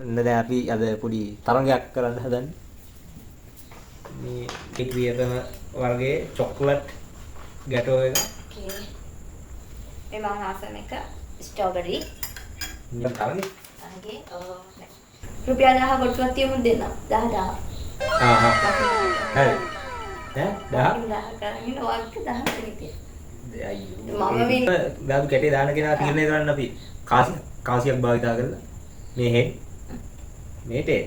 ඔන්න දැන් අපි අද පොඩි තරඟයක් කරන්න හදන්නේ. මේ පිටියටම වර්ගයේ චොක්ලට් ගැටෝ එක. Okay. මේ මම ආසම එක ස්ට්‍රෝබෙරි. නිකන් තරඟේ. තරඟේ රුපියල් 1000 කොටුවක් තියමු දෙන්න. 10. හරි. 10 කරගෙන ඔයක 10 දෙනිතිය. අයියෝ. මම මේ කැටේ දාන කෙනා තීරණය කරන්න අපි කාසියක් භාවිතා කරලා මේ හෙන් මේටේ.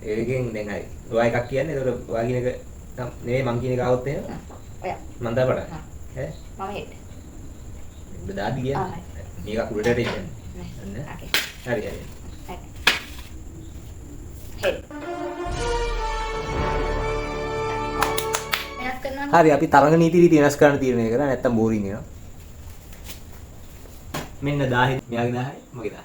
ඒකෙන් දැන් හරි. ඔයා එකක් කියන්නේ. ඒකට ඔයා කියන එක නෙවෙයි මං කියන එක આવොත් එහෙම. ඔයා. මං දාපඩ. ඈ? මම හෙඩ්. බදාදි කියන්නේ. මේක උඩට එන්නේ. නෑ. ඕකේ. හරි හරි. හෙඩ්. වෙනස් කරනවා. හරි අපි තරඟ නීති රීති වෙනස් කරන්න තීරණය කරා නැත්තම් බෝරින් වෙනවා. මෙන්න 10 මෙයාගේ 10යි මගේ 10යි.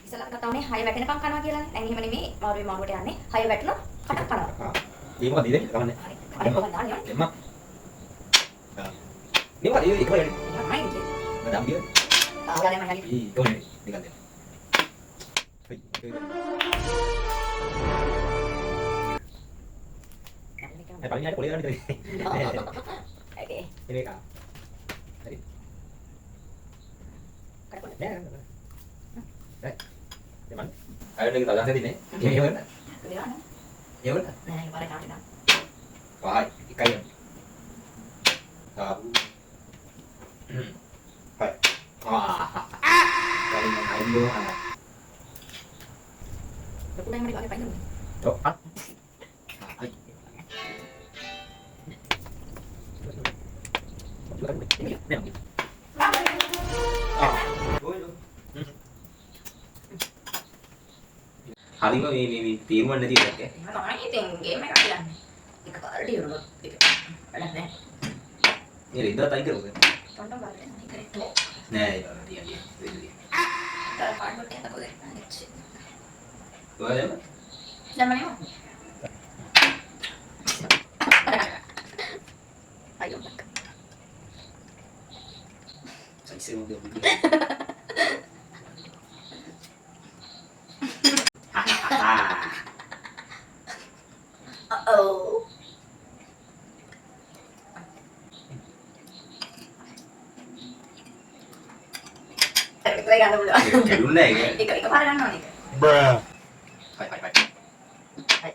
ඉස්සලා කතා වුණේ 6 වැටෙනකම් කනවා කියලානේ. දැන් එහෙම නෙමෙයි මාරුවේ මාරුවට යන්නේ. 6 වැටුණොත් කටක් කනවා. ආ. ඒක මොකද ඉතින් කමන්නේ. හරි කොහොමද දාන්නේ? එම්මා. ආ. මේක ඒක එකම යන්නේ. මම කියන්නේ. මම ගියේ. ආගලේ මම හරි. ඊ ඕනේ නිකන් දෙන්න. හයි. ඒ පරිණාමය පොලේ ගන්න ඉතින්. ඕකේ. මේක. හරි. කඩකොල. නෑ නෑ. right. එමන්. අයෝනේ තදන් දෙන්නේ. මේ වෙන්න. දෙවන්න. එවන්න. නෑ පාරේ කාටද? පහයි. එකයි. ආ. හයි. ආ. කලින් අයියෝ. ලොකුටයි මට වගේ පයින්නවා. ඔව්. ආ. හයි. හරිම මේ තීරම නැති එකක් ඈ. මම තමයි ඉතින් ගේම් එකක් ගන්නේ. එක පාරට ඉවරනොත් ඒක වැඩක් නෑ. මේ රිද්දා තයි කරුද? ටොන්ටම් බලන්න නෑ කරේ. නෑ ඒක තියන්නේ. වෙන්නේ. තර පාඩම් එකක් කරලා නෑ. ඔයාලම දැන් මම යමු. අයියෝ. සයිසේ මොකද? Oh. Kita gak dulu. කැඩුන්නේ නැහැ ඒක. Ika parah kan nih. Bruh. හයි හයි හයි.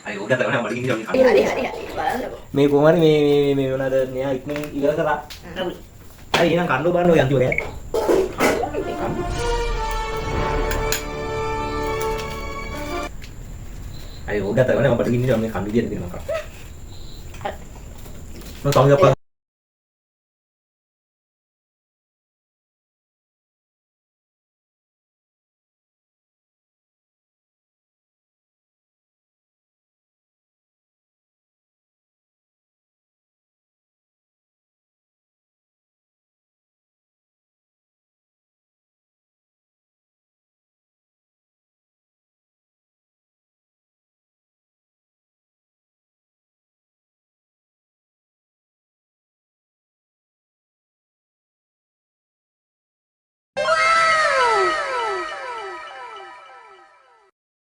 අය උඩ තමයි මඩ ගිහින් Hari. Balance kok. මේ කොහමද මේ මොනවාද මෙයා ඉක්මනින් ඉවර කරා. හරි එහෙනම් කන්න බලන්න ඔය අන්තිම කෑ. අය උඩ තමයි මඩ ගිහින් මේ කන්න විදියට දෙනවා. මම තවම අප්පා